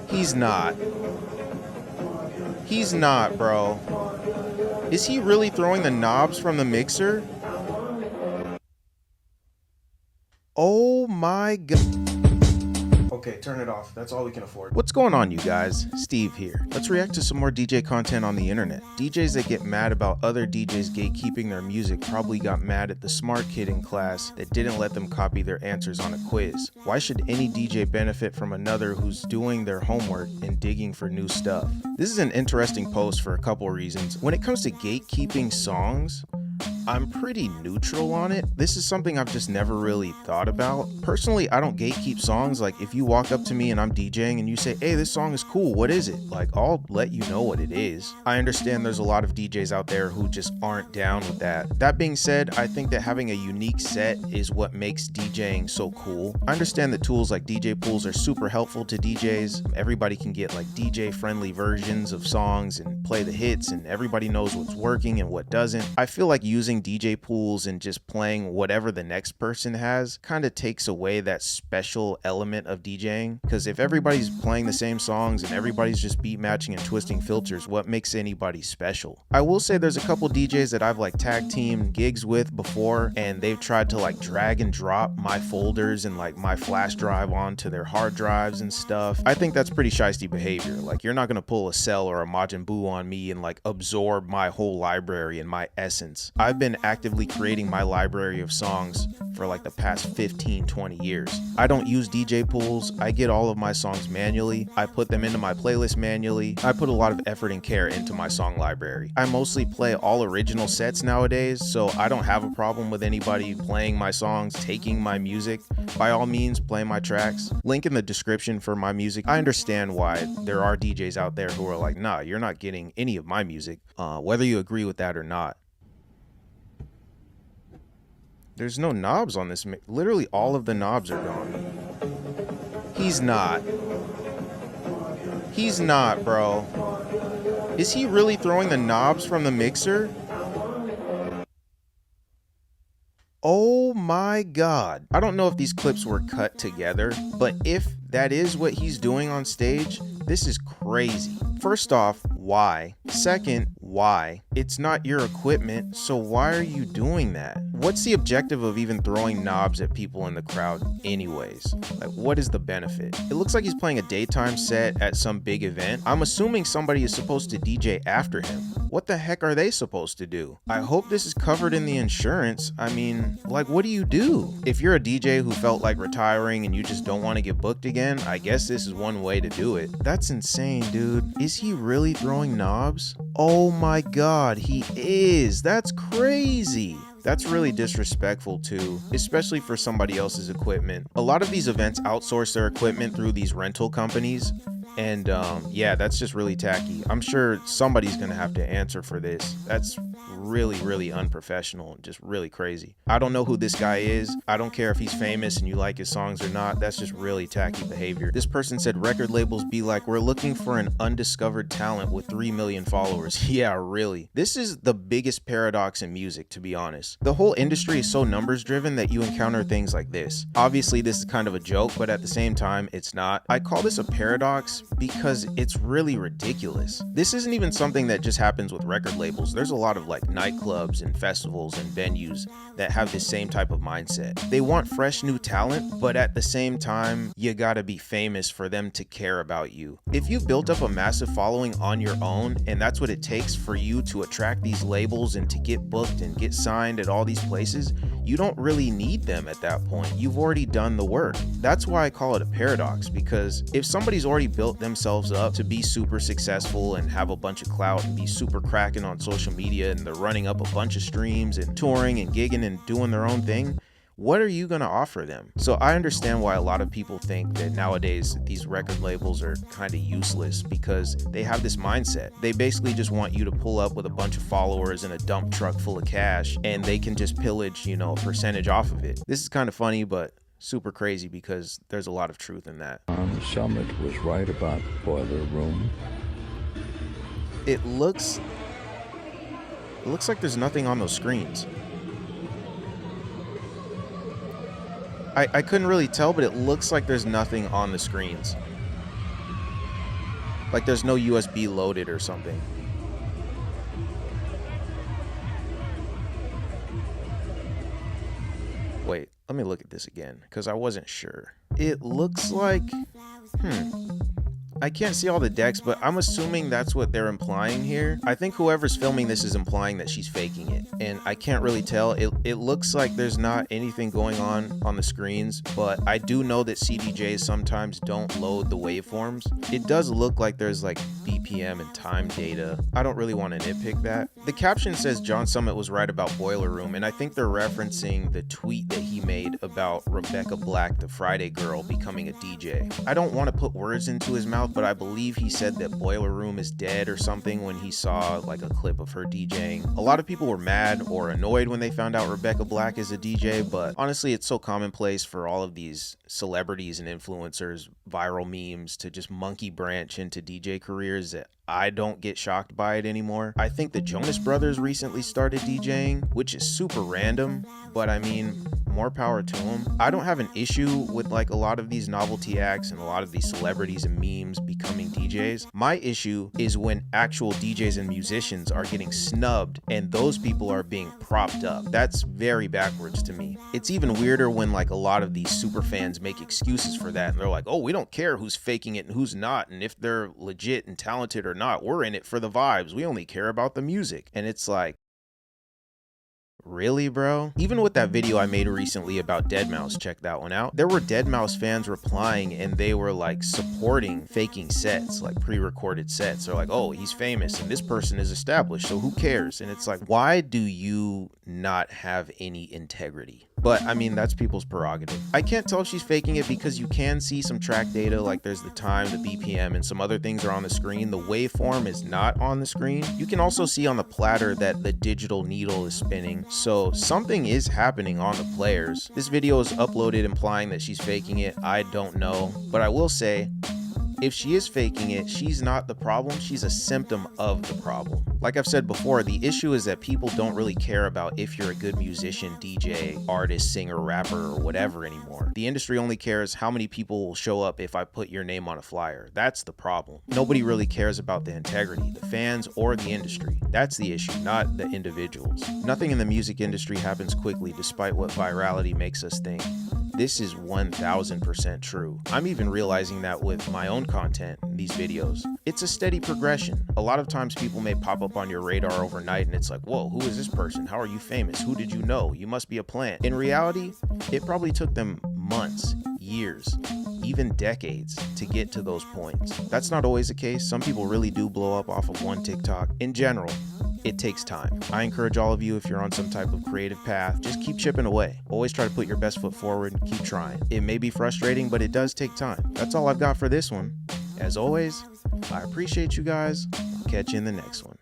He's not. He's not, bro. Is he really throwing the knobs from the mixer? Oh my god. Okay, turn it off. That's all we can afford. What's going on, you guys? Steve here. Let's react to some more DJ content on the internet. DJs that get mad about other DJs gatekeeping their music probably got mad at the smart kid in class that didn't let them copy their answers on a quiz. Why should any DJ benefit from another who's doing their homework and digging for new stuff? This is an interesting post for a couple reasons. When it comes to gatekeeping songs, I'm pretty neutral on it. This is something I've just never really thought about. Personally, I don't gatekeep songs. Like, if you walk up to me and I'm DJing and you say, hey, this song is cool, what is it? Like, I'll let you know what it is. I understand there's a lot of DJs out there who just aren't down with that. That being said, I think that having a unique set is what makes DJing so cool. I understand that tools like DJ pools are super helpful to DJs. Everybody can get like DJ friendly versions of songs and play the hits, and everybody knows what's working and what doesn't. I feel like using DJ pools and just playing whatever the next person has kind of takes away that special element of DJing, because if everybody's playing the same songs and everybody's just beat matching and twisting filters, what makes anybody special? I will say there's a couple DJs that I've like tag team gigs with before, and they've tried to like drag and drop my folders and like my flash drive onto their hard drives and stuff. I think that's pretty shiesty behavior. Like, you're not gonna pull a Cell or a Majin Buu on me and like absorb my whole library and my essence. I've been actively creating my library of songs for like the past 15-20 years. I don't use DJ pools. I get all of my songs manually. I put them into my playlist manually. I put a lot of effort and care into my song library. I mostly play all original sets nowadays, so I don't have a problem with anybody playing my songs, taking my music. By all means, play my tracks. Link in the description for my music. I understand why there are DJs out there who are like, nah, you're not getting any of my music, whether you agree with that or not. There's no knobs on this. Literally all of the knobs are gone. He's not. He's not, bro. Is he really throwing the knobs from the mixer? Oh my god. I don't know if these clips were cut together, but if that is what he's doing on stage, this is crazy. First off, why? Second, why? It's not your equipment, so why are you doing that? What's the objective of even throwing knobs at people in the crowd anyways? Like, what is the benefit? It looks like he's playing a daytime set at some big event. I'm assuming somebody is supposed to DJ after him. What the heck are they supposed to do? I hope this is covered in the insurance. I mean, like, what do you do? If you're a DJ who felt like retiring and you just don't want to get booked again, I guess this is one way to do it. That's insane, dude. Is he really throwing knobs? Oh my god, he is. That's crazy. That's really disrespectful too, especially for somebody else's equipment. A lot of these events outsource their equipment through these rental companies, and yeah, that's just really tacky. I'm sure somebody's gonna have to answer for this. That's really unprofessional and just really crazy. I don't know who this guy is. I don't care if he's famous and you like his songs or not. That's just really tacky behavior. This person said record labels be like, we're looking for an undiscovered talent with 3 million followers. Yeah, really. This is the biggest paradox in music, to be honest. The whole industry is so numbers driven that you encounter things like this. Obviously, this is kind of a joke, but at the same time, it's not. I call this a paradox because it's really ridiculous. This isn't even something that just happens with record labels. There's a lot of like nightclubs and festivals and venues that have this same type of mindset. They want fresh new talent, but at the same time, you gotta be famous for them to care about you. If you've built up a massive following on your own, and that's what it takes for you to attract these labels and to get booked and get signed at all these places, you don't really need them at that point. You've already done the work. That's why I call it a paradox, because if somebody's already built themselves up to be super successful and have a bunch of clout and be super cracking on social media, and they're running up a bunch of streams and touring and gigging and doing their own thing, what are you going to offer them? So I understand why a lot of people think that nowadays these record labels are kind of useless, because they have this mindset. They basically just want you to pull up with a bunch of followers and a dump truck full of cash, and they can just pillage, you know, a percentage off of it. This is kind of funny, but super crazy, because there's a lot of truth in that. Summit was right about Boiler Room. It looks like there's nothing on those screens. I couldn't really tell, but it looks like there's nothing on the screens. Like there's no USB loaded or something. Wait, let me look at this again, because I wasn't sure. It looks like, I can't see all the decks, but I'm assuming that's what they're implying here. I think whoever's filming this is implying that she's faking it, and I can't really tell. It looks like there's not anything going on the screens, but I do know that CDJs sometimes don't load the waveforms. It does look like there's like BPM and time data. I don't really want to nitpick that. The caption says John Summit was right about Boiler Room, and I think they're referencing the tweet that he made about Rebecca Black, the Friday girl, becoming a DJ. I don't want to put words into his mouth, but I believe he said that Boiler Room is dead or something when he saw like a clip of her DJing. A lot of people were mad or annoyed when they found out Rebecca Black is a DJ, but honestly, it's so commonplace for all of these celebrities and influencers, viral memes to just monkey branch into DJ careers that I don't get shocked by it anymore. I think the Jonas Brothers recently started DJing, which is super random, but I mean, more power to them. I don't have an issue with like a lot of these novelty acts and a lot of these celebrities and memes becoming DJs. My issue is when actual DJs and musicians are getting snubbed and those people are being propped up. That's very backwards to me. It's even weirder when like a lot of these super fans make excuses for that and they're like, oh, we don't care who's faking it and who's not, and if they're legit and talented or not, we're in it for the vibes, we only care about the music. And it's like, really, bro? Even with that video I made recently about deadmau5, check that one out, there were deadmau5 fans replying and they were like supporting faking sets, like pre-recorded sets. They're like, oh, he's famous and this person is established, so who cares? And it's like, why do you not have any integrity? But I mean, that's people's prerogative. I can't tell if she's faking it because you can see some track data, like there's the time, the BPM, and some other things are on the screen. The waveform is not on the screen. You can also see on the platter that the digital needle is spinning, so something is happening on the players. This video is uploaded implying that she's faking it. I don't know, but I will say, if she is faking it, she's not the problem, she's a symptom of the problem. Like I've said before, the issue is that people don't really care about if you're a good musician, DJ, artist, singer, rapper, or whatever anymore. The industry only cares how many people will show up if I put your name on a flyer. That's the problem. Nobody really cares about the integrity, the fans, or the industry. That's the issue, not the individuals. Nothing in the music industry happens quickly despite what virality makes us think. This is 1000% true. I'm even realizing that with my own content, these videos. It's a steady progression. A lot of times people may pop up on your radar overnight and it's like, whoa, who is this person? How are you famous? Who did you know? You must be a plant. In reality, it probably took them months, years, even decades to get to those points. That's not always the case. Some people really do blow up off of one TikTok. In general, it takes time. I encourage all of you, if you're on some type of creative path, just keep chipping away. Always try to put your best foot forward and keep trying. It may be frustrating, but it does take time. That's all I've got for this one. As always, I appreciate you guys. I'll catch you in the next one.